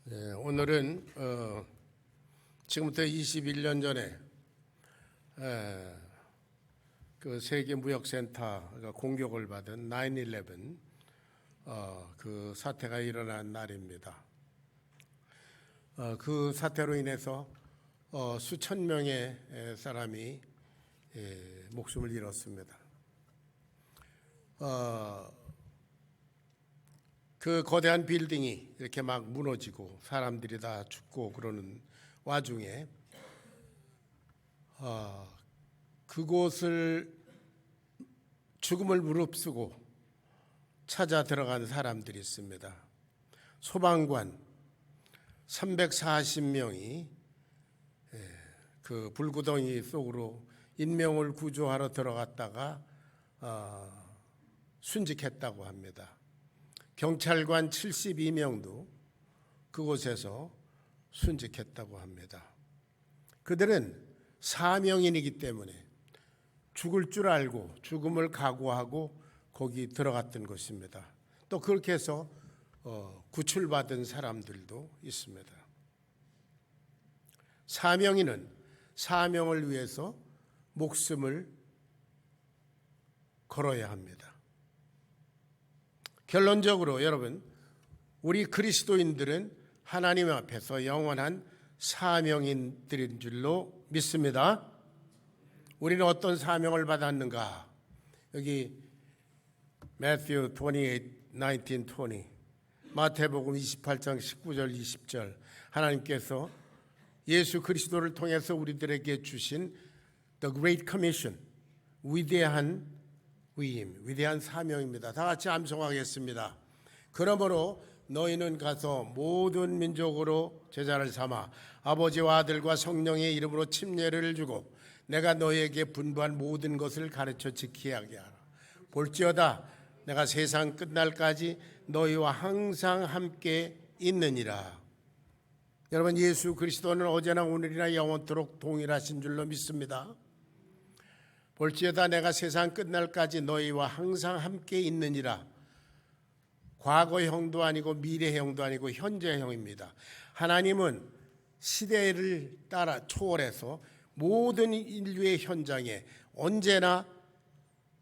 오늘은 지금부터 21년 전에 그 세계무역센터가 공격을 받은 9/11 그 사태가 일어난 날입니다. 그 사태로 인해서 수천 명의 사람이 목숨을 잃었습니다. 그 거대한 빌딩이 이렇게 막 무너지고 사람들이 다 죽고 그러는 와중에 그곳을 죽음을 무릅쓰고 찾아 들어간 사람들이 있습니다. 소방관 340명이 그 불구덩이 속으로 인명을 구조하러 들어갔다가 순직했다고 합니다. 경찰관 72명도 그곳에서 순직했다고 합니다. 그들은 사명인이기 때문에 죽을 줄 알고 죽음을 각오하고 거기 들어갔던 것입니다. 또 그렇게 해서 구출받은 사람들도 있습니다. 사명인은 사명을 위해서 목숨을 걸어야 합니다. 결론적으로 여러분, 우리 그리스도인들은 하나님 앞에서 영원한 사명인들인 줄로 믿습니다. 우리는 어떤 사명을 받았는가? 여기 Matthew 28, 19, 20 마태복음 28장 19절 20절 하나님께서 예수 그리스도를 통해서 우리들에게 주신 The Great Commission, 위대한 위임, 위대한 사명입니다. 다 같이 암송하겠습니다. 그러므로 너희는 가서 모든 민족으로 제자를 삼아 아버지와 아들과 성령의 이름으로 침례를 주고 내가 너희에게 분부한 모든 것을 가르쳐 지키게 하라. 볼지어다 내가 세상 끝날까지 너희와 항상 함께 있느니라. 여러분, 예수 그리스도는 어제나 오늘이나 영원토록 동일하신 줄로 믿습니다. 볼지어다 내가 세상 끝날까지 너희와 항상 함께 있느니라. 과거형도 아니고 미래형도 아니고 현재형입니다. 하나님은 시대를 따라 초월해서 모든 인류의 현장에 언제나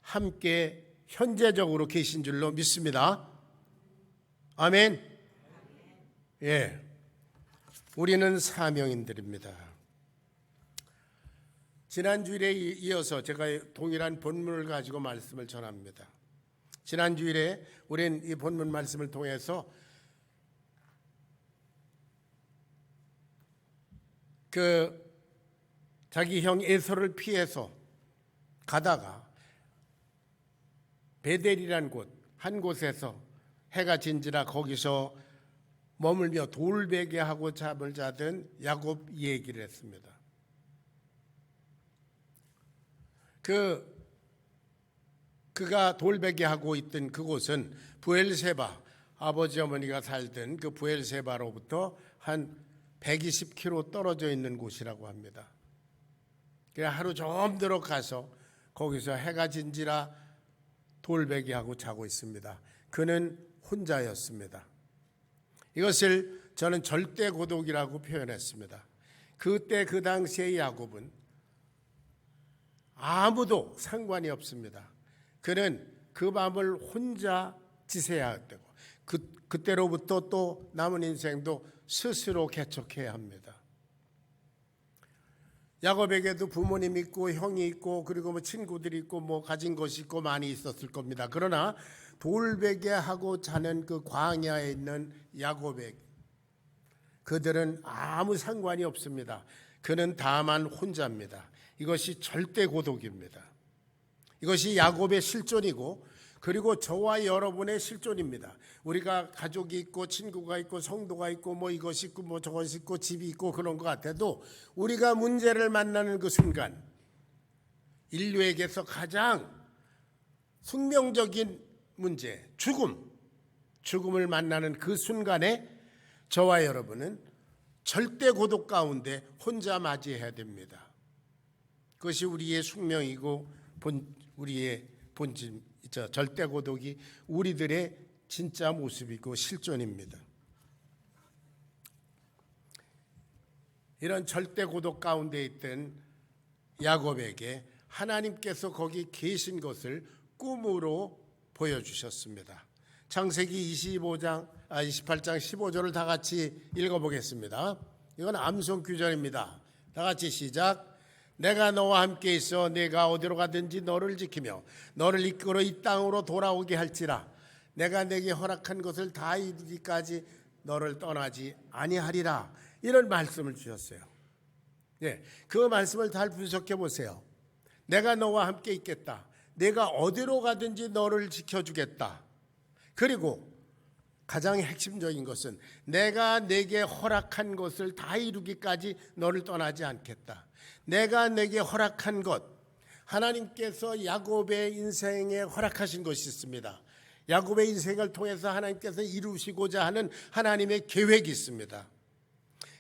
함께 현재적으로 계신 줄로 믿습니다. 아멘. 예, 우리는 사명인들입니다. 지난 주일에 이어서 제가 동일한 본문을 가지고 말씀을 전합니다. 지난 주일에 우리는 이 본문 말씀을 통해서 그 자기 형 에서를 피해서 가다가 베델이란 곳, 한 곳에서 해가 진지라 거기서 머물며 돌베개하고 잠을 자던 야곱 얘기를 했습니다. 그가 돌베개하고 있던 그곳은 부엘세바, 아버지 어머니가 살던 그 부엘세바로부터 한 120km 떨어져 있는 곳이라고 합니다. 그래서 하루 종일 가서 거기서 해가 진지라 돌베개하고 자고 있습니다. 그는 혼자였습니다. 이것을 저는 절대 고독이라고 표현했습니다. 그때 그 당시의 야곱은 아무도 상관이 없습니다. 그는 그 밤을 혼자 지새야 되고 그때로부터 또 남은 인생도 스스로 개척해야 합니다. 야곱에게도 부모님이 있고 형이 있고 그리고 친구들이 있고 가진 것이 있고 많이 있었을 겁니다. 그러나 돌베개하고 자는 그 광야에 있는 야곱에게 그들은 아무 상관이 없습니다. 그는 다만 혼자입니다. 이것이 절대 고독입니다. 이것이 야곱의 실존이고 그리고 저와 여러분의 실존입니다. 우리가 가족이 있고 친구가 있고 성도가 있고 이것이 있고 저것이 있고 집이 있고 그런 것 같아도 우리가 문제를 만나는 그 순간 인류에게서 가장 숙명적인 문제, 죽음을 만나는 그 순간에 저와 여러분은 절대 고독 가운데 혼자 맞이해야 됩니다. 그것이 우리의 숙명이고 우리의 본질, 절대 고독이 우리들의 진짜 모습이고 실존입니다. 이런 절대 고독 가운데 있던 야곱에게 하나님께서 거기 계신 것을 꿈으로 보여주셨습니다. 창세기 28장 15절을 다 같이 읽어보겠습니다. 이건 암송 규절입니다. 다 같이 시작. 내가 너와 함께 있어 내가 어디로 가든지 너를 지키며 너를 이끌어 이 땅으로 돌아오게 할지라. 내가 내게 허락한 것을 다 이루기까지 너를 떠나지 아니하리라. 이런 말씀을 주셨어요. 예, 그 말씀을 잘 분석해 보세요. 내가 너와 함께 있겠다. 내가 어디로 가든지 너를 지켜주겠다. 그리고 가장 핵심적인 것은 내가 내게 허락한 것을 다 이루기까지 너를 떠나지 않겠다. 내가 내게 허락한 것, 하나님께서 야곱의 인생에 허락하신 것이 있습니다. 야곱의 인생을 통해서 하나님께서 이루시고자 하는 하나님의 계획이 있습니다.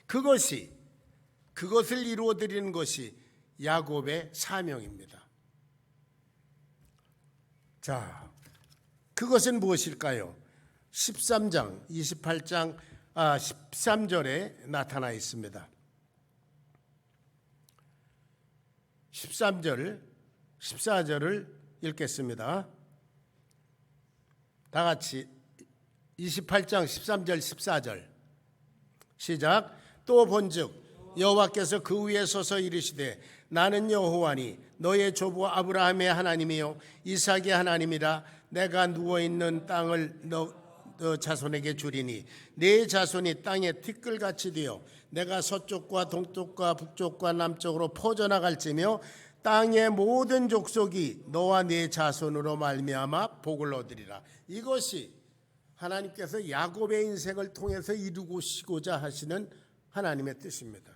그것을 이루어드리는 것이 야곱의 사명입니다. 자, 그것은 무엇일까요? 13장, 28장, 13절에 나타나 있습니다. 13절, 14절을 읽겠습니다. 다 같이 28장 13절 14절 시작. 또 본즉 여호와께서 그 위에 서서 이르시되 나는 여호와니 너의 조부 아브라함의 하나님이요 이삭의 하나님이라. 내가 누워있는 땅을 너 자손에게 주리니 네 자손이 땅에 티끌같이 되어 내가 서쪽과 동쪽과 북쪽과 남쪽으로 퍼져나갈지며 땅의 모든 족속이 너와 네 자손으로 말미암아 복을 얻으리라. 이것이 하나님께서 야곱의 인생을 통해서 이루시고자 하시는 하나님의 뜻입니다.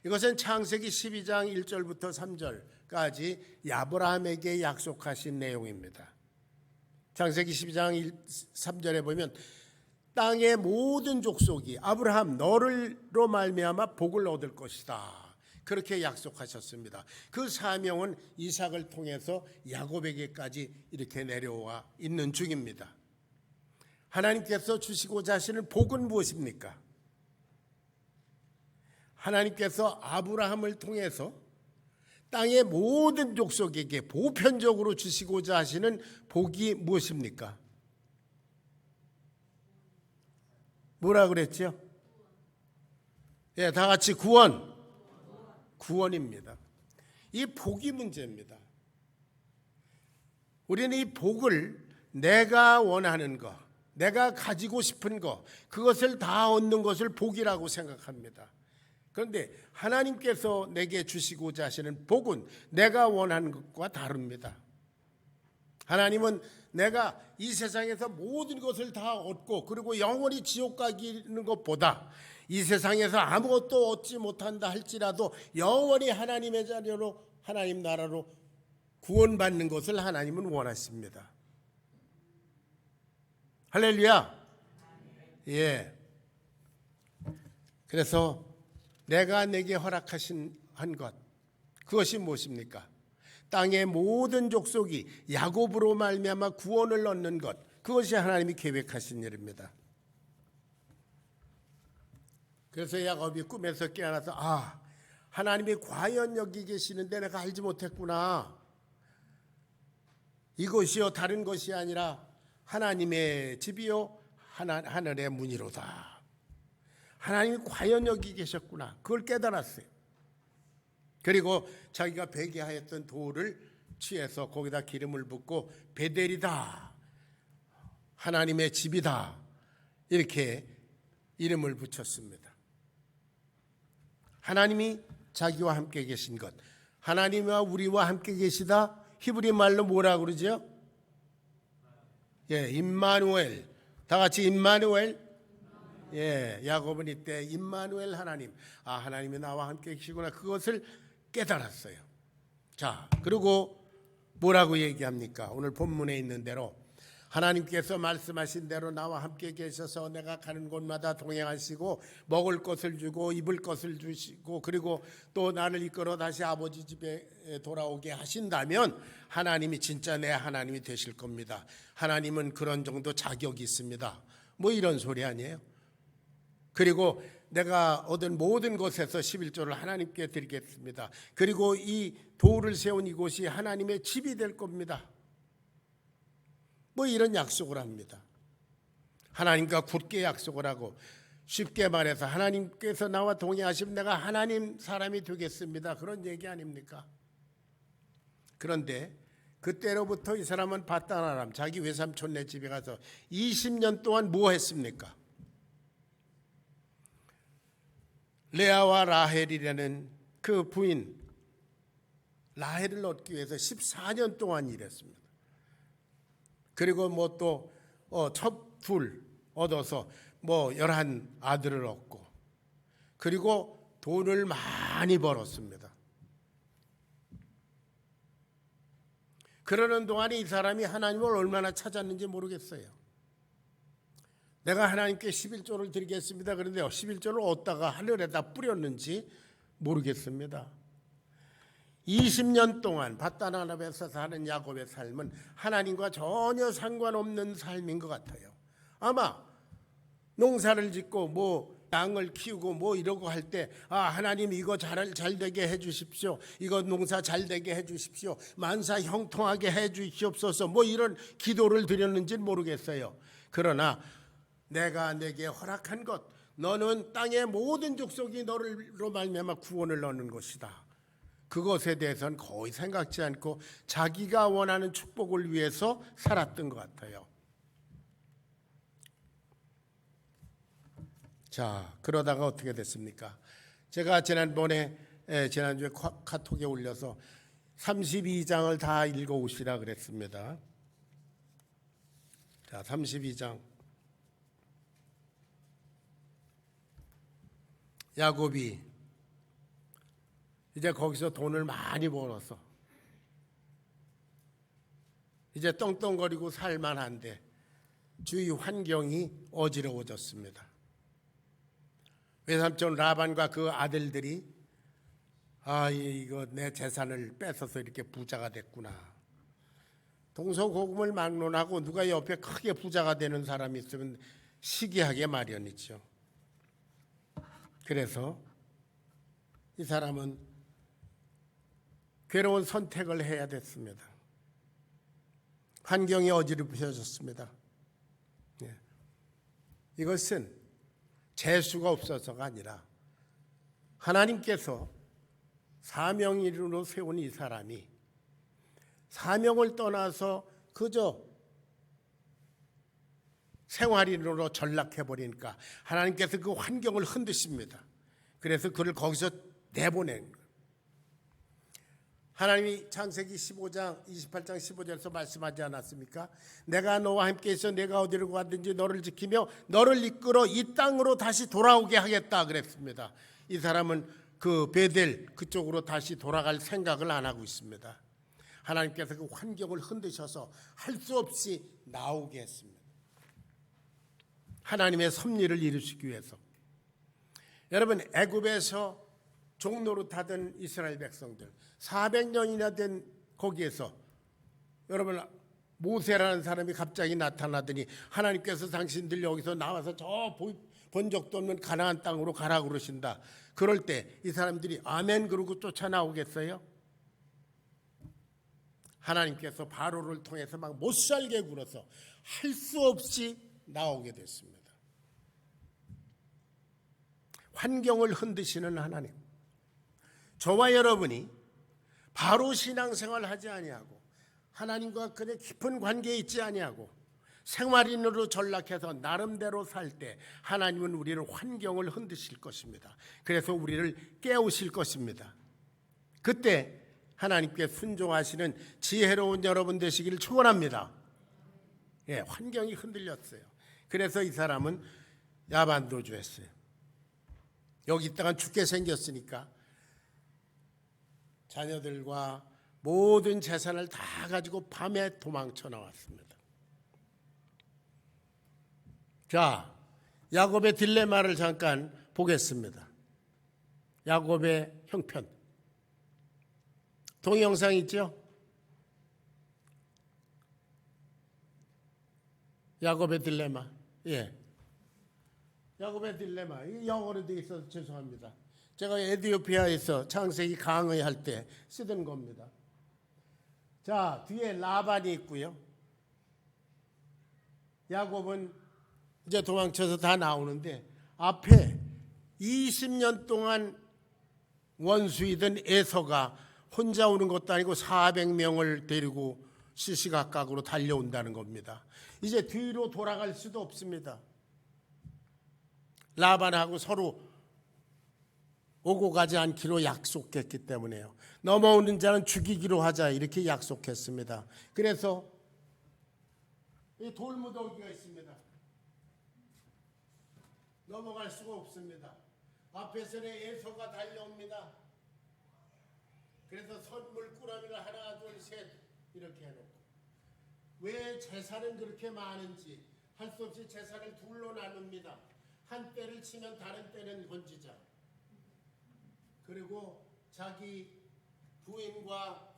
이것은 창세기 12장 1절부터 3절까지 아브라함에게 약속하신 내용입니다. 창세기 12장 3절에 보면 땅의 모든 족속이 아브라함 너를로 말미암아 복을 얻을 것이다. 그렇게 약속하셨습니다. 그 사명은 이삭을 통해서 야곱에게까지 이렇게 내려와 있는 중입니다. 하나님께서 주시고자 하시는 복은 무엇입니까? 하나님께서 아브라함을 통해서 땅의 모든 족속에게 보편적으로 주시고자 하시는 복이 무엇입니까? 뭐라 그랬죠? 예, 다 같이 구원입니다. 이 복이 문제입니다. 우리는 이 복을 내가 원하는 것, 내가 가지고 싶은 것, 그것을 다 얻는 것을 복이라고 생각합니다. 그런데 하나님께서 내게 주시고자 하시는 복은 내가 원하는 것과 다릅니다. 하나님은 내가 이 세상에서 모든 것을 다 얻고 그리고 영원히 지옥 가기는 것보다 이 세상에서 아무것도 얻지 못한다 할지라도 영원히 하나님의 자녀로 하나님 나라로 구원받는 것을 하나님은 원하십니다. 할렐루야. 예. 그래서 내가 내게 허락하신 한 것, 그것이 무엇입니까? 땅의 모든 족속이 야곱으로 말미암아 구원을 얻는 것, 그것이 하나님이 계획하신 일입니다. 그래서 야곱이 꿈에서 깨어나서 하나님이 과연 여기 계시는데 내가 알지 못했구나. 이것이요 다른 것이 아니라 하나님의 집이요 하늘의 문이로다. 하나님이 과연 여기 계셨구나. 그걸 깨달았어요. 그리고 자기가 베개하였던 돌을 취해서 거기다 기름을 붓고 베델이다, 하나님의 집이다, 이렇게 이름을 붙였습니다. 하나님이 자기와 함께 계신 것, 하나님과 우리와 함께 계시다. 히브리 말로 뭐라 그러죠? 예, 임마누엘. 다 같이 임마누엘. 예, 야곱은 이때 임마누엘 하나님, 하나님이 나와 함께 계시구나, 그것을 깨달았어요. 자, 그리고 뭐라고 얘기합니까? 오늘 본문에 있는 대로 하나님께서 말씀하신 대로 나와 함께 계셔서 내가 가는 곳마다 동행하시고 먹을 것을 주고 입을 것을 주시고 그리고 또 나를 이끌어 다시 아버지 집에 돌아오게 하신다면 하나님이 진짜 내 하나님이 되실 겁니다. 하나님은 그런 정도 자격이 있습니다. 뭐 이런 소리 아니에요? 그리고 내가 얻은 모든 것에서 11조를 하나님께 드리겠습니다. 그리고 이 돌을 세운 이곳이 하나님의 집이 될 겁니다. 뭐 이런 약속을 합니다. 하나님과 굳게 약속을 하고, 쉽게 말해서 하나님께서 나와 동의하시면 내가 하나님 사람이 되겠습니다. 그런 얘기 아닙니까? 그런데 그때로부터 이 사람은 바단 아람, 자기 외삼촌네 집에 가서 20년 동안 뭐 했습니까? 레아와 라헬이라는 그 부인 라헬을 얻기 위해서 14년 동안 일했습니다. 그리고 뭐 또 첩둘 얻어서 뭐 11 아들을 얻고, 그리고 돈을 많이 벌었습니다. 그러는 동안에 이 사람이 하나님을 얼마나 찾았는지 모르겠어요. 내가 하나님께 11조를 드리겠습니다. 그런데 11조를 얻다가 하늘에다 뿌렸는지 모르겠습니다. 20년 동안 바단 아람에서 사는 야곱의 삶은 하나님과 전혀 상관없는 삶인 것 같아요. 아마 농사를 짓고 뭐 양을 키우고 뭐 이러고 할 때, 하나님 이거 잘 되게 해 주십시오. 이거 농사 잘 되게 해 주십시오. 만사 형통하게 해 주시옵소서. 뭐 이런 기도를 드렸는지는 모르겠어요. 그러나 내가 내게 허락한 것, 너는 땅의 모든 족속이 너로 말미암아 구원을 얻는 것이다. 그것에 대해서는 거의 생각지 않고 자기가 원하는 축복을 위해서 살았던 것 같아요. 자, 그러다가 어떻게 됐습니까? 제가 지난주에 카톡에 올려서 32장을 다 읽어오시라 그랬습니다. 자, 32장. 야곱이 이제 거기서 돈을 많이 벌어서 이제 떵떵거리고 살만한데 주위 환경이 어지러워졌습니다. 외삼촌 라반과 그 아들들이 이거 내 재산을 뺏어서 이렇게 부자가 됐구나. 동서고금을 막론하고 누가 옆에 크게 부자가 되는 사람이 있으면 시기하게 마련이죠. 그래서 이 사람은 괴로운 선택을 해야 됐습니다. 환경이 어지럽혀졌습니다. 이것은 재수가 없어서가 아니라 하나님께서 사명인으로 세운 이 사람이 사명을 떠나서 그저 생활인으로 전락해버리니까 하나님께서 그 환경을 흔드십니다. 그래서 그를 거기서 내보낸 거예요. 하나님이 창세기 15장 28장 15절에서 말씀하지 않았습니까? 내가 너와 함께 있어 내가 어디로 가든지 너를 지키며 너를 이끌어 이 땅으로 다시 돌아오게 하겠다 그랬습니다. 이 사람은 그 베델 그쪽으로 다시 돌아갈 생각을 안 하고 있습니다. 하나님께서 그 환경을 흔드셔서 할 수 없이 나오게 했습니다. 하나님의 섭리를 이루시기 위해서. 여러분, 애굽에서 종노릇하던 이스라엘 백성들 400년이나 된 거기에서 여러분 모세라는 사람이 갑자기 나타나더니 하나님께서 당신들 여기서 나와서 저 본 적도 없는 가나안 땅으로 가라 그러신다. 그럴 때 이 사람들이 아멘 그러고 쫓아나오겠어요? 하나님께서 바로를 통해서 막 못살게 굴어서 할 수 없이 나오게 됐습니다. 환경을 흔드시는 하나님. 저와 여러분이 바로 신앙생활을 하지 아니하고 하나님과 그의 깊은 관계에 있지 아니하고 생활인으로 전락해서 나름대로 살 때 하나님은 우리를 환경을 흔드실 것입니다. 그래서 우리를 깨우실 것입니다. 그때 하나님께 순종하시는 지혜로운 여러분 되시기를 축원합니다. 환경이 흔들렸어요. 그래서 이 사람은 야반도주했어요. 여기 있다가 죽게 생겼으니까 자녀들과 모든 재산을 다 가지고 밤에 도망쳐 나왔습니다. 자, 야곱의 딜레마를 잠깐 보겠습니다. 야곱의 형편. 동영상 있죠? 야곱의 딜레마. 야곱의 딜레마. 이 영어로 되어 있어서 죄송합니다. 제가 에티오피아에서 창세기 강의할 때 쓰던 겁니다. 자, 뒤에 라반이 있고요. 야곱은 이제 도망쳐서 다 나오는데 앞에 20년 동안 원수이던 에서가 혼자 오는 것도 아니고 400명을 데리고 시시각각으로 달려온다는 겁니다. 이제 뒤로 돌아갈 수도 없습니다. 라반하고 서로 오고 가지 않기로 약속했기 때문에요. 넘어오는 자는 죽이기로 하자 이렇게 약속했습니다. 그래서 이 돌무더기가 있습니다. 넘어갈 수가 없습니다. 앞에서는 에서가 달려옵니다. 그래서 선물 꾸러미를 하나 둘 셋 이렇게 해놓고 왜 재산은 그렇게 많은지 할 수 없이 재산을 둘로 나눕니다. 한 떼를 치면 다른 떼는 건지자. 그리고 자기 부인과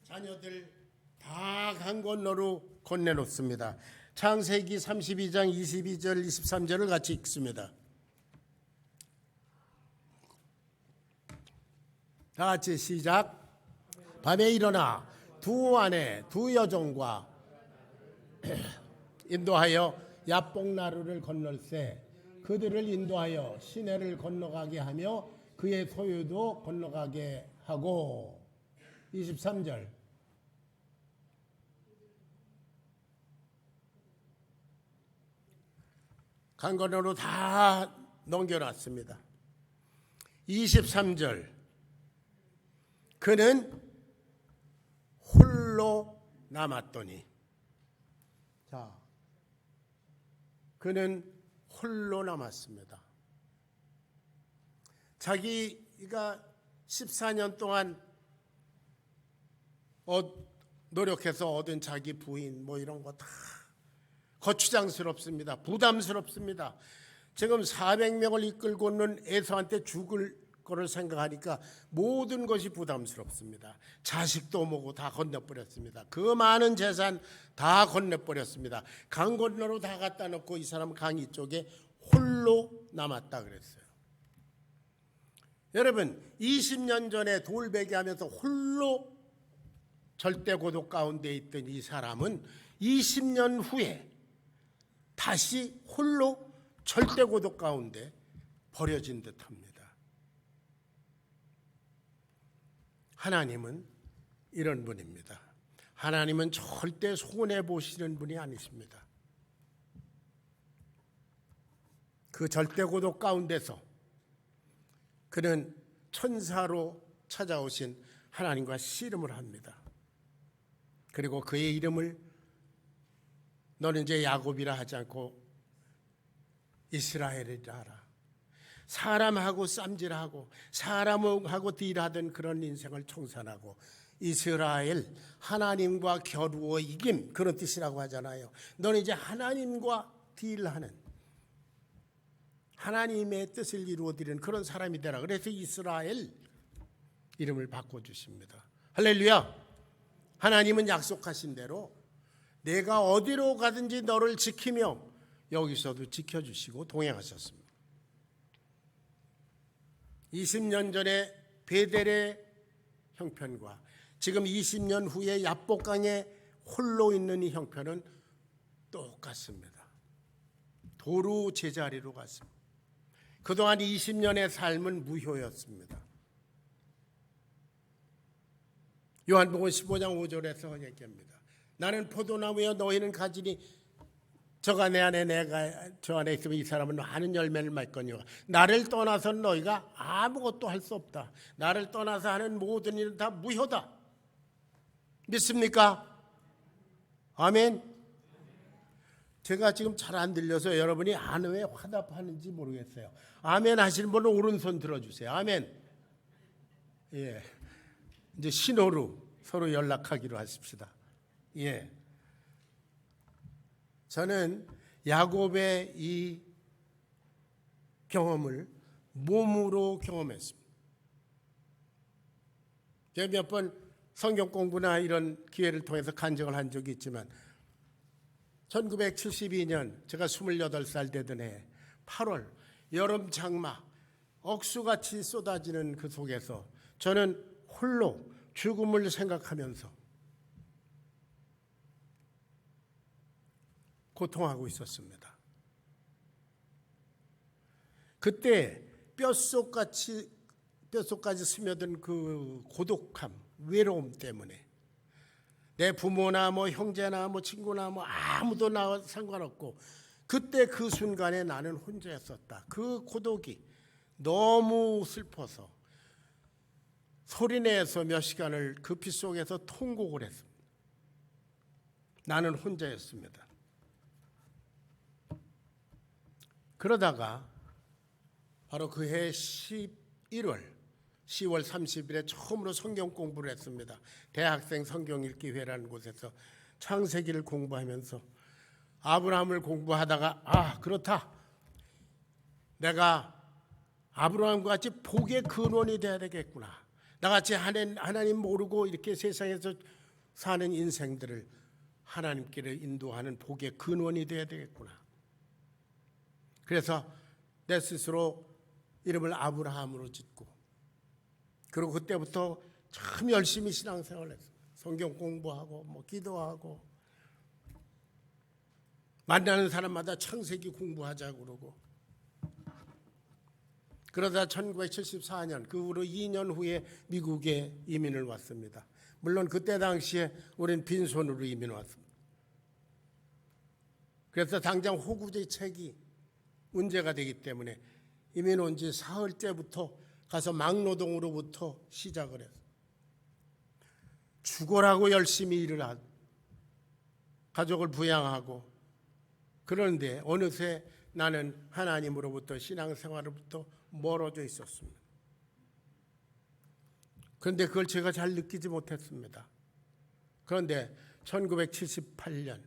자녀들 다 강 건너로 건네놓습니다. 창세기 32장 22절 23절을 같이 읽습니다. 다 같이 시작. 밤에 일어나 두 아내 두 여종과 인도하여 야복나루를 건널세 그들을 인도하여 시내를 건너가게 하며 그의 소유도 건너가게 하고 23절 강 건너로 다 넘겨놨습니다. 23절 그는 홀로 남았더니 자 그는 홀로 남았습니다. 자기가 14년 동안 노력해서 얻은 자기 부인 뭐 이런 거 다 거추장스럽습니다. 부담스럽습니다. 지금 400명을 이끌고는 에서한테 죽을 거를 생각하니까 모든 것이 부담스럽습니다. 자식도 뭐고 다 건너버렸습니다. 그 많은 재산 다 건너버렸습니다. 강 건너로 다 갖다 놓고 이 사람 강 이쪽에 홀로 남았다 그랬어요. 여러분 20년 전에 돌베개 하면서 홀로 절대 고독 가운데 있던 이 사람은 20년 후에 다시 홀로 절대 고독 가운데 버려진 듯합니다. 하나님은 이런 분입니다. 하나님은 절대 손해 보시는 분이 아니십니다. 그 절대 고독 가운데서 그는 천사로 찾아오신 하나님과 씨름을 합니다. 그리고 그의 이름을 너는 이제 야곱이라 하지 않고 이스라엘이라 하라. 사람하고 쌈질하고 사람하고 딜하던 그런 인생을 청산하고 이스라엘 하나님과 겨루어 이김 그런 뜻이라고 하잖아요. 너는 이제 하나님과 딜하는 하나님의 뜻을 이루어드리는 그런 사람이 되라. 그래서 이스라엘 이름을 바꿔주십니다. 할렐루야. 하나님은 약속하신 대로 내가 어디로 가든지 너를 지키며 여기서도 지켜주시고 동행하셨습니다. 20년 전에 베델의 형편과 지금 20년 후에 야복강에 홀로 있는 이 형편은 똑같습니다. 도루 제자리로 갔습니다. 그동안 20년의 삶은 무효였습니다. 요한복음 15장 5절에서 얘기합니다. 나는 포도나무여 너희는 가지니 저가 내 안에 내가 저 안에 있으면 이 사람은 많은 열매를 맺거니와 나를 떠나서는 너희가 아무것도 할 수 없다. 나를 떠나서 하는 모든 일은 다 무효다. 믿습니까? 아멘. 제가 지금 잘 안 들려서 여러분이 안 왜 화답하는지 모르겠어요. 아멘 하시는 분은 오른손 들어주세요. 아멘. 예, 이제 신호로 서로 연락하기로 하십시다. 예. 저는 야곱의 이 경험을 몸으로 경험했습니다. 제가 몇 번 성경 공부나 이런 기회를 통해서 간증을 한 적이 있지만 1972년 제가 28살 되던 해 8월 여름 장마 억수같이 쏟아지는 그 속에서 저는 홀로 죽음을 생각하면서 고통하고 있었습니다. 그때 뼛속까지 스며든 그 고독함, 외로움 때문에 내 부모나 뭐 형제나 뭐 친구나 뭐 아무도 나와 상관없고 그때 그 순간에 나는 혼자였었다. 그 고독이 너무 슬퍼서 소리내서 몇 시간을 그 피 속에서 통곡을 했습니다. 나는 혼자였습니다. 그러다가 바로 그해 10월 30일에 처음으로 성경 공부를 했습니다. 대학생 성경 읽기 회라는 곳에서 창세기를 공부하면서 아브라함을 공부하다가 그렇다. 내가 아브라함과 같이 복의 근원이 돼야 되겠구나. 나같이 하나님 모르고 이렇게 세상에서 사는 인생들을 하나님께로 인도하는 복의 근원이 돼야 되겠구나. 그래서 내 스스로 이름을 아브라함으로 짓고 그리고 그때부터 참 열심히 신앙생활을 했어요. 성경 공부하고 뭐 기도하고 만나는 사람마다 창세기 공부하자고 그러고 그러다 1974년 그 후로 2년 후에 미국에 이민을 왔습니다. 물론 그때 당시에 우리는 빈손으로 이민 왔습니다. 그래서 당장 호구제 책이 문제가 되기 때문에 이민 온 지 사흘째부터 가서 막노동으로부터 시작을 했어요. 죽어라고 열심히 일을 하고 가족을 부양하고 그런데 어느새 나는 하나님으로부터 신앙생활로부터 멀어져 있었습니다. 그런데 그걸 제가 잘 느끼지 못했습니다. 그런데 1978년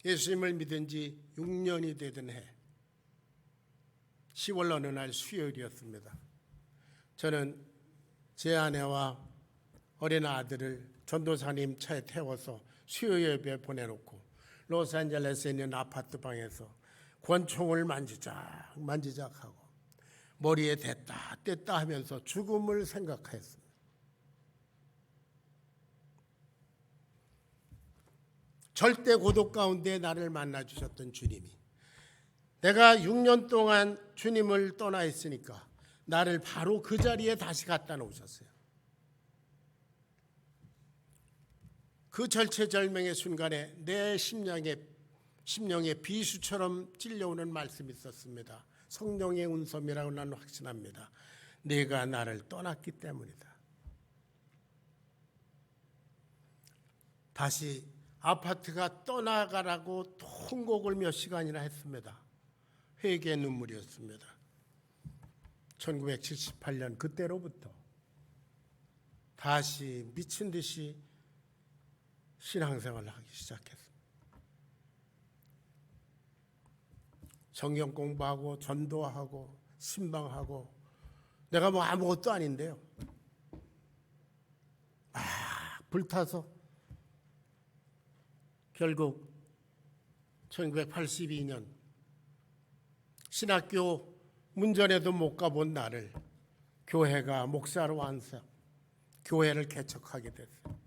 예수님을 믿은 지 6년이 되던 해 10월 어느 날 수요일이었습니다. 저는 제 아내와 어린 아들을 전도사님 차에 태워서 수요 예배에 보내놓고 로스앤젤레스에 있는 아파트 방에서 권총을 만지작하고 머리에 댔다 뗐다 하면서 죽음을 생각했습니다. 절대 고독 가운데 나를 만나주셨던 주님이 내가 6년 동안 주님을 떠나 있으니까 나를 바로 그 자리에 다시 갖다 놓으셨어요. 그 절체절명의 순간에 내 심령에 비수처럼 찔려오는 말씀이 있었습니다. 성령의 운섬이라고 나는 확신합니다. 내가 나를 떠났기 때문이다. 다시 아파트가 떠나가라고 통곡을 몇 시간이나 했습니다. 회개의 눈물이었습니다. 1978년 그때로부터 다시 미친 듯이 신앙생활을 하기 시작했습니다. 성경 공부하고 전도하고 신방하고 내가 뭐 아무것도 아닌데요. 막 불타서 결국 1982년 신학교 문전에도 못 가본 나를 교회가 목사로 안서 교회를 개척하게 됐어요.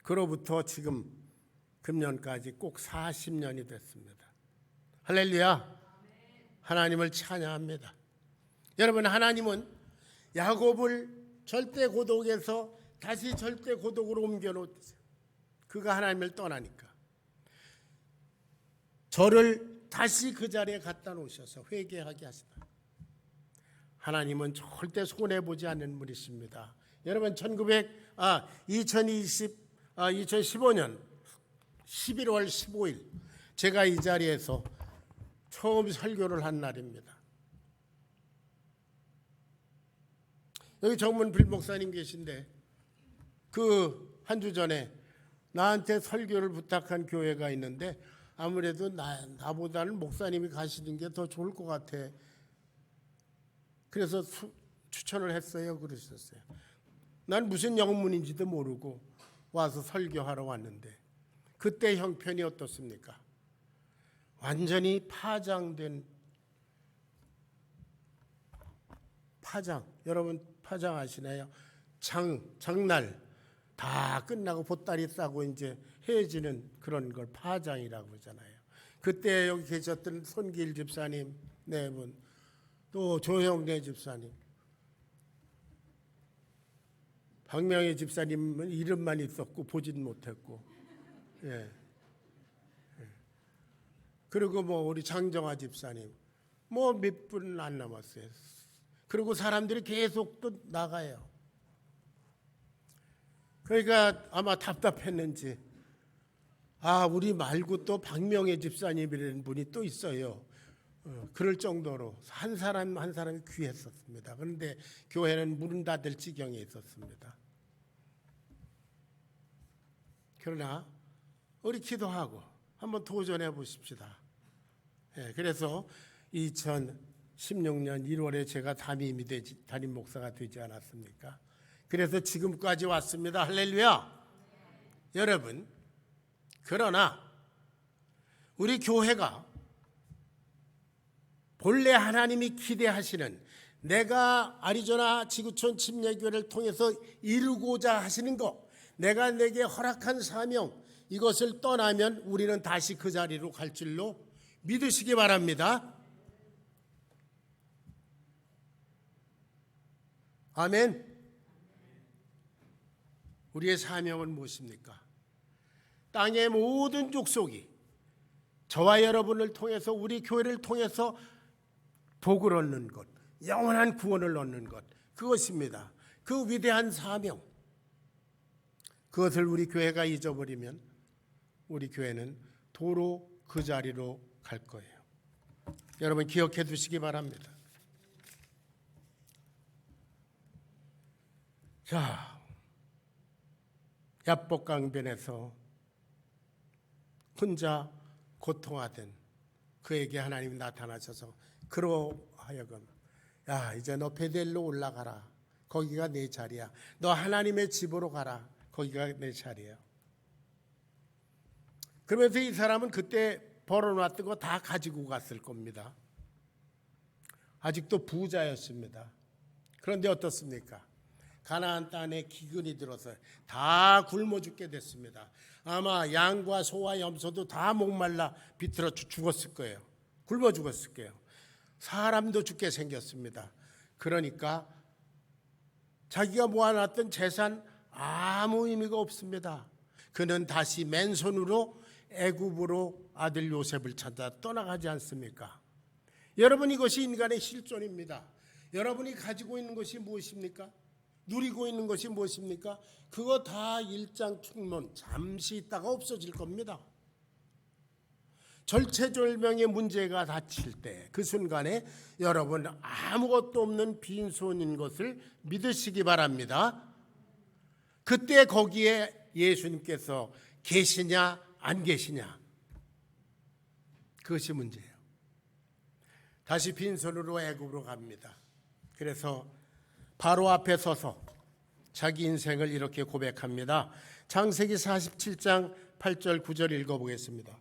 그로부터 지금 금년까지 꼭 40년이 됐습니다. 할렐루야. 하나님을 찬양합니다. 여러분, 하나님은 야곱을 절대 고독에서 다시 절대 고독으로 옮겨놓으세요. 그가 하나님을 떠나니까 저를 다시 그 자리에 갖다 놓으셔서 회개하게 하시다. 하나님은 절대 손해보지 않는 분이십니다. 여러분 2015년 11월 15일 제가 이 자리에서 처음 설교를 한 날입니다. 여기 정문필 목사님 계신데 그 한 주 전에 나한테 설교를 부탁한 교회가 있는데 아무래도 나보다는 목사님이 가시는 게 더 좋을 것 같아. 그래서 추천을 했어요. 그러셨어요. 난 무슨 영문인지도 모르고 와서 설교하러 왔는데 그때 형편이 어떻습니까? 완전히 파장된 파장, 여러분 파장 아시나요? 장날 다 끝나고 보따리 싸고 이제 헤어지는 그런 걸 파장이라고 그러잖아요. 그때 여기 계셨던 손길 집사님 네 분, 또 조형래 집사님, 박명희 집사님은 이름만 있었고 보진 못했고, 예. 그리고 뭐 우리 장정화 집사님, 뭐 몇 분 안 남았어요. 그리고 사람들이 계속 또 나가요. 그러니까 아마 답답했는지, 우리 말고 또 박명희 집사님이라는 분이 또 있어요. 그럴 정도로 한 사람 한 사람이 귀했었습니다. 그런데 교회는 문을 닫을 지경에 있었습니다. 그러나 우리 기도하고 한번 도전해 보십시다. 그래서 2016년 1월에 제가 담임 목사가 되지 않았습니까? 그래서 지금까지 왔습니다. 할렐루야. 여러분, 그러나 우리 교회가 본래 하나님이 기대하시는, 내가 아리조나 지구촌 침례교회를 통해서 이루고자 하시는 것, 내가 내게 허락한 사명, 이것을 떠나면 우리는 다시 그 자리로 갈 줄로 믿으시기 바랍니다. 아멘. 우리의 사명은 무엇입니까? 땅의 모든 족속이 저와 여러분을 통해서, 우리 교회를 통해서 복을 얻는 것, 영원한 구원을 얻는 것, 그것입니다. 그 위대한 사명, 그것을 우리 교회가 잊어버리면 우리 교회는 도로 그 자리로 갈 거예요. 여러분 기억해 두시기 바랍니다. 자, 야복강변에서 혼자 고통하던 그에게 하나님이 나타나셔서 그로 하여금, 야, 이제 너 베델로 올라가라. 거기가 내 자리야. 너 하나님의 집으로 가라. 거기가 내 자리야. 그러면서 이 사람은 그때 벌어놨던 거 다 가지고 갔을 겁니다. 아직도 부자였습니다. 그런데 어떻습니까? 가나안 땅에 기근이 들어서 다 굶어 죽게 됐습니다. 아마 양과 소와 염소도 다 목말라 비틀어 죽었을 거예요. 굶어 죽었을 거예요. 사람도 죽게 생겼습니다. 그러니까 자기가 모아놨던 재산 아무 의미가 없습니다. 그는 다시 맨손으로 애굽으로 아들 요셉을 찾아 떠나가지 않습니까? 여러분, 이것이 인간의 실존입니다. 여러분이 가지고 있는 것이 무엇입니까? 누리고 있는 것이 무엇입니까? 그거 다 일장춘몽, 잠시 있다가 없어질 겁니다. 절체절명의 문제가 닥칠 때 그 순간에 여러분 아무것도 없는 빈손인 것을 믿으시기 바랍니다. 그때 거기에 예수님께서 계시냐 안 계시냐, 그것이 문제예요. 다시 빈손으로 애굽으로 갑니다. 그래서 바로 앞에 서서 자기 인생을 이렇게 고백합니다. 창세기 47장 8절 9절 읽어보겠습니다.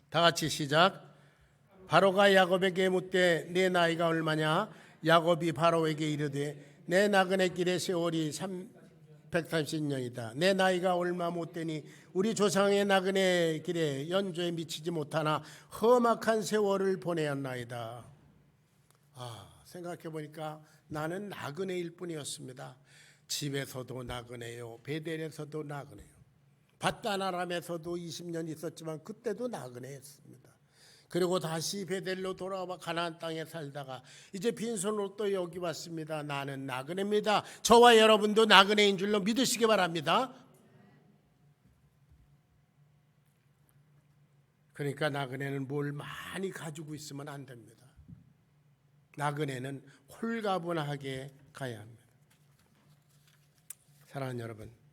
다 같이 시작. 바로가 야곱에게 묻되 내 나이가 얼마냐? 야곱이 바로에게 이르되 내 나그네 길의 세월이 130년이다. 내 나이가 얼마 못되니 우리 조상의 나그네 길에 연조에 미치지 못하나 험악한 세월을 보내었나이다. 생각해 보니까 나는 나그네일 뿐이었습니다. 집에서도 나그네요, 베델에서도 나그네요, 밧단아람에서도 20년 있었지만 그때도 나그네였습니다. 그리고 다시 베델로 돌아와 가나안 땅에 살다가 이제 빈손으로 또 여기 왔습니다. 나는 나그네입니다. 저와 여러분도 나그네인 줄로 믿으시기 바랍니다. 그러니까 나그네는 뭘 많이 가지고 있으면 안 됩니다. 나그네는 홀가분하게 가야 합니다. 사랑하는 여러분,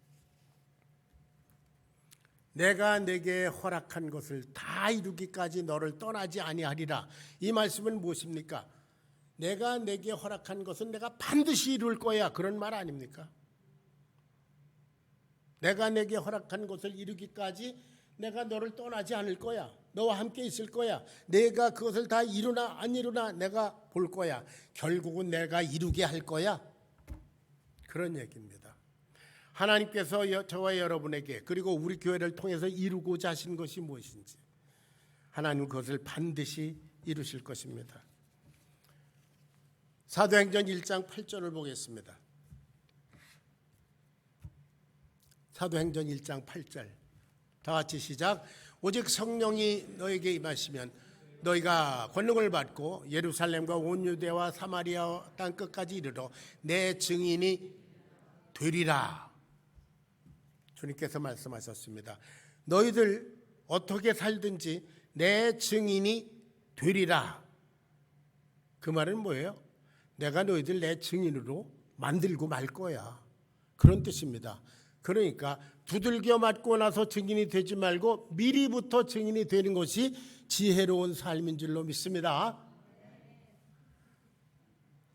내가 내게 허락한 것을 다 이루기까지 너를 떠나지 아니하리라. 이 말씀은 무엇입니까? 내가 내게 허락한 것은 내가 반드시 이룰 거야, 그런 말 아닙니까? 내가 내게 허락한 것을 이루기까지 내가 너를 떠나지 않을 거야. 너와 함께 있을 거야. 내가 그것을 다 이루나 안 이루나 내가 볼 거야. 결국은 내가 이루게 할 거야. 그런 얘기입니다. 하나님께서 저와 여러분에게 그리고 우리 교회를 통해서 이루고자 하신 것이 무엇인지 하나님은 그것을 반드시 이루실 것입니다. 사도행전 1장 8절을 보겠습니다. 사도행전 1장 8절 다 같이 시작. 오직 성령이 너에게 임하시면 너희가 권능을 받고 예루살렘과 온 유대와 사마리아 땅 끝까지 이르러 내 증인이 되리라. 주님께서 말씀하셨습니다. 너희들 어떻게 살든지 내 증인이 되리라. 그 말은 뭐예요? 내가 너희들 내 증인으로 만들고 말 거야. 그런 뜻입니다. 그러니까 두들겨 맞고 나서 증인이 되지 말고 미리부터 증인이 되는 것이 지혜로운 삶인 줄로 믿습니다.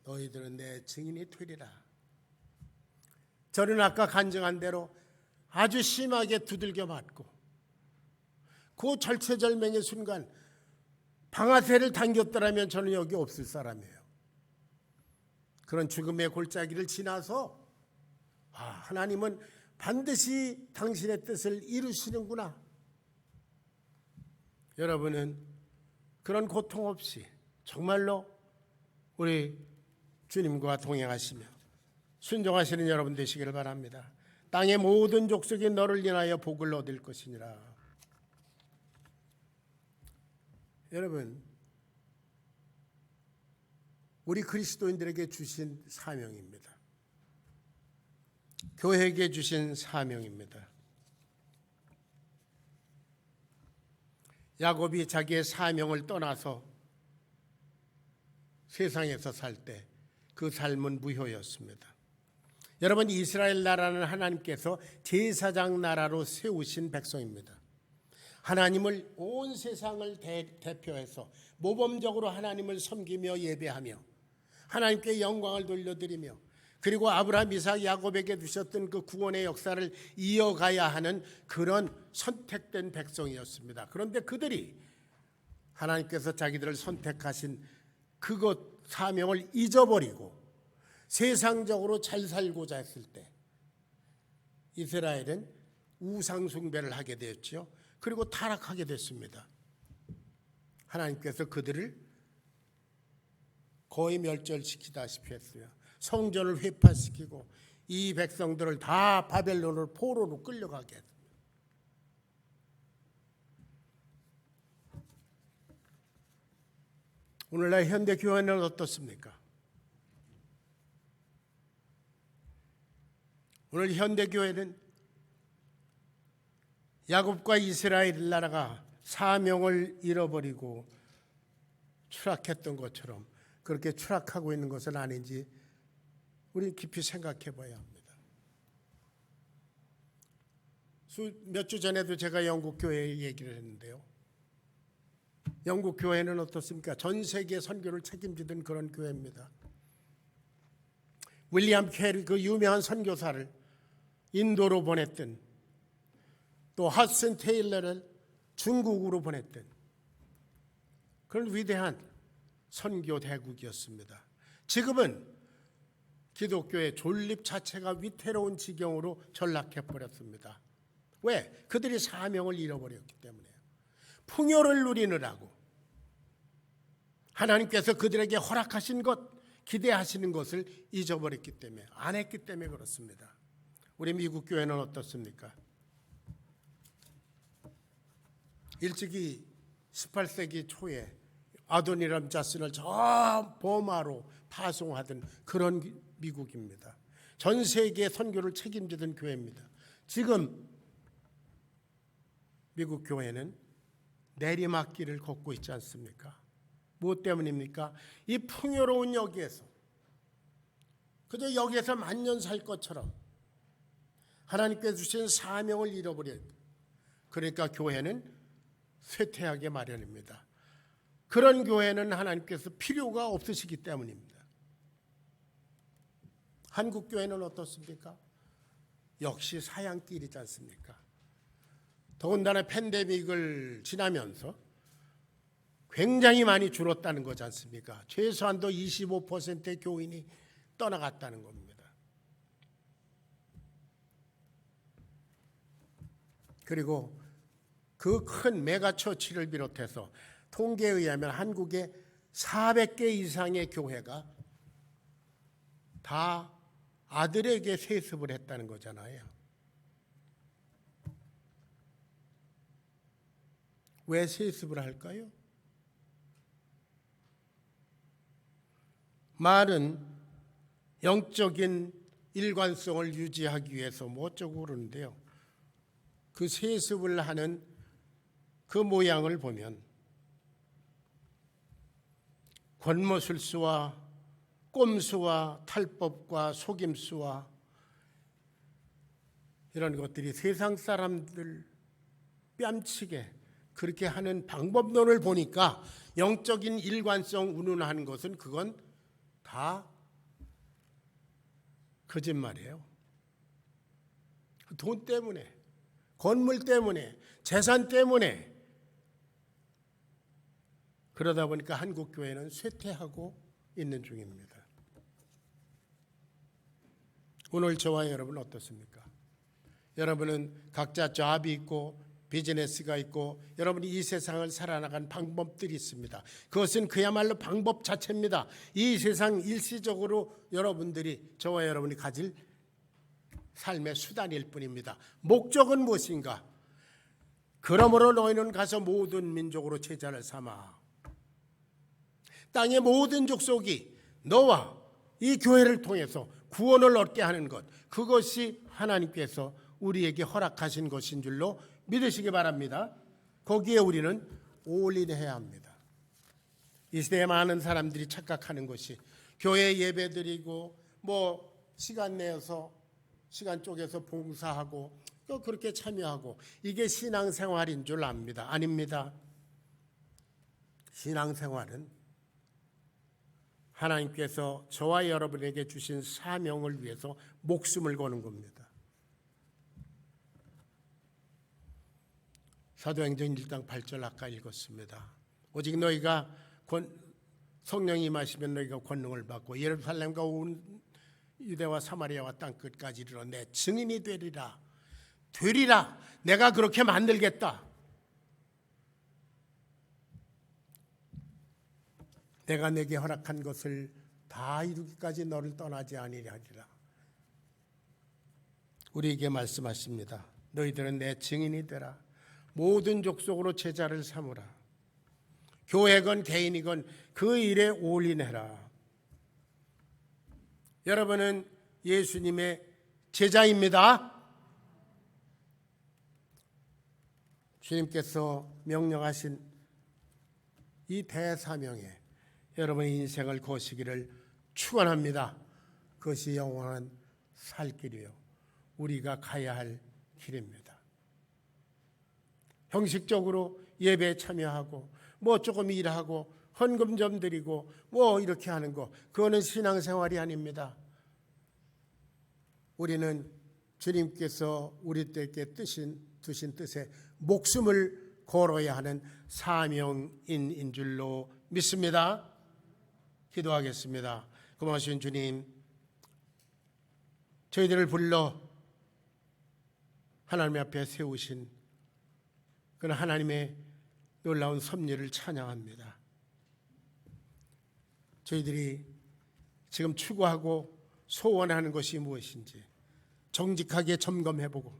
너희들은 내 증인이 되리라. 저는 아까 간증한 대로 아주 심하게 두들겨 맞고 그 절체절명의 순간 방아쇠를 당겼더라면 저는 여기 없을 사람이에요. 그런 죽음의 골짜기를 지나서 하나님은 반드시 당신의 뜻을 이루시는구나. 여러분은 그런 고통 없이 정말로 우리 주님과 동행하시며 순종하시는 여러분 되시기를 바랍니다. 땅의 모든 족속이 너를 인하여 복을 얻을 것이니라. 여러분, 우리 그리스도인들에게 주신 사명입니다. 교회에게 주신 사명입니다. 야곱이 자기의 사명을 떠나서 세상에서 살 때 그 삶은 무효였습니다. 여러분, 이스라엘 나라는 하나님께서 제사장 나라로 세우신 백성입니다. 하나님을 온 세상을 대표해서 모범적으로 하나님을 섬기며 예배하며 하나님께 영광을 돌려드리며 그리고 아브라함, 이삭, 야곱에게 주셨던 그 구원의 역사를 이어가야 하는 그런 선택된 백성이었습니다. 그런데 그들이 하나님께서 자기들을 선택하신 그것 사명을 잊어버리고 세상적으로 잘 살고자 했을 때 이스라엘은 우상 숭배를 하게 되었죠. 그리고 타락하게 됐습니다. 하나님께서 그들을 거의 멸절시키다시피 했어요. 성전을 회파시키고 이 백성들을 다 바벨론으로 포로로 끌려가게 했습니다. 오늘날 현대 교회는 어떻습니까? 오늘 현대 교회는 야곱과 이스라엘 나라가 사명을 잃어버리고 추락했던 것처럼 그렇게 추락하고 있는 것은 아닌지 우리 깊이 생각해 봐야 합니다. 몇 주 전에도 제가 영국 교회 얘기를 했는데요. 영국 교회는 어떻습니까? 전 세계 선교를 책임지던 그런 교회입니다. 윌리엄 캐리 그 유명한 선교사를 인도로 보냈던 또 핫슨 테일러를 중국으로 보냈던 그런 위대한 선교 대국이었습니다. 지금은 기독교의 존립 자체가 위태로운 지경으로 전락해버렸습니다. 왜? 그들이 사명을 잃어버렸기 때문에요. 풍요를 누리느라고 하나님께서 그들에게 허락하신 것, 기대하시는 것을 잊어버렸기 때문에, 안 했기 때문에 그렇습니다. 우리 미국 교회는 어떻습니까? 일찍이 18세기 초에 아도니람 자슨을 저 버마로 파송하던 그런 미국입니다. 전 세계 선교를 책임지던 교회입니다. 지금 미국 교회는 내리막길을 걷고 있지 않습니까? 무엇 때문입니까? 이 풍요로운 여기에서 그저 여기에서 만년 살 것처럼 하나님께서 주신 사명을 잃어버려요. 그러니까 교회는 쇠퇴하게 마련입니다. 그런 교회는 하나님께서 필요가 없으시기 때문입니다. 한국 교회는 어떻습니까? 역시 사양길이지 않습니까? 더군다나 팬데믹을 지나면서 굉장히 많이 줄었다는 거지 않습니까? 최소한도 25%의 교인이 떠나갔다는 겁니다. 그리고 그 큰 메가처치를 비롯해서 통계에 의하면 한국에 400개 이상의 교회가 다 아들에게 세습을 했다는 거잖아요. 왜 세습을 할까요? 말은 영적인 일관성을 유지하기 위해서 뭐 어쩌고 그러는데요. 그 세습을 하는 그 모양을 보면 권모술수와 꼼수와 탈법과 속임수와 이런 것들이 세상 사람들 뺨치게 그렇게 하는 방법론을 보니까 영적인 일관성 운운하는 것은 그건 다 거짓말이에요. 돈 때문에, 건물 때문에, 재산 때문에. 그러다 보니까 한국 교회는 쇠퇴하고 있는 중입니다. 오늘 저와 여러분 어떻습니까? 여러분은 각자 잡이 있고 비즈니스가 있고 여러분이 이 세상을 살아나간 방법들이 있습니다. 그것은 그야말로 방법 자체입니다. 이 세상 일시적으로 여러분들이 저와 여러분이 가질 삶의 수단일 뿐입니다. 목적은 무엇인가? 그러므로 너희는 가서 모든 민족으로 제자를 삼아 땅의 모든 족속이 너와 이 교회를 통해서 구원을 얻게 하는 것, 그것이 하나님께서 우리에게 허락하신 것인 줄로 믿으시기 바랍니다. 거기에 우리는 올인해야 합니다. 이 시대에 많은 사람들이 착각하는 것이 교회 예배드리고 뭐 시간 내서 시간 쪼개서 봉사하고 또 그렇게 참여하고 이게 신앙생활인 줄 압니다. 아닙니다. 신앙생활은 하나님께서 저와 여러분에게 주신 사명을 위해서 목숨을 거는 겁니다. 사도행전 1장 8절 아까 읽었습니다. 오직 너희가 성령이 임하시면 너희가 권능을 받고 예루살렘과 온 유대와 사마리아와 땅 끝까지 이르러 내 증인이 되리라. 내가 그렇게 만들겠다. 내가 내게 허락한 것을 다 이루기까지 너를 떠나지 아니하리라. 우리에게 말씀하십니다. 너희들은 내 증인이 되라. 모든 족속으로 제자를 삼으라. 교회건 개인이건 그 일에 올인해라. 여러분은 예수님의 제자입니다. 주님께서 명령하신 이 대사명에 여러분의 인생을 거시기를 축원합니다. 그것이 영원한 살 길이요 우리가 가야 할 길입니다. 형식적으로 예배에 참여하고 뭐 조금 일하고 헌금 좀 드리고 뭐 이렇게 하는 거, 그거는 신앙생활이 아닙니다. 우리는 주님께서 우리 때께 두신 뜻에 목숨을 걸어야 하는 사명인인 줄로 믿습니다. 기도하겠습니다. 고마우신 주님, 저희들을 불러 하나님 앞에 세우신 그런 하나님의 놀라운 섭리를 찬양합니다. 저희들이 지금 추구하고 소원하는 것이 무엇인지 정직하게 점검해보고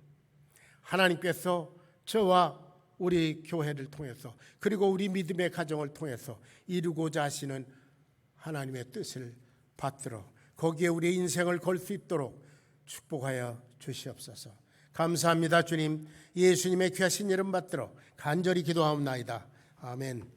하나님께서 저와 우리 교회를 통해서 그리고 우리 믿음의 가정을 통해서 이루고자 하시는 하나님의 뜻을 받들어 거기에 우리의 인생을 걸 수 있도록 축복하여 주시옵소서. 감사합니다. 주님, 예수님의 귀하신 이름 받들어 간절히 기도하옵나이다. 아멘.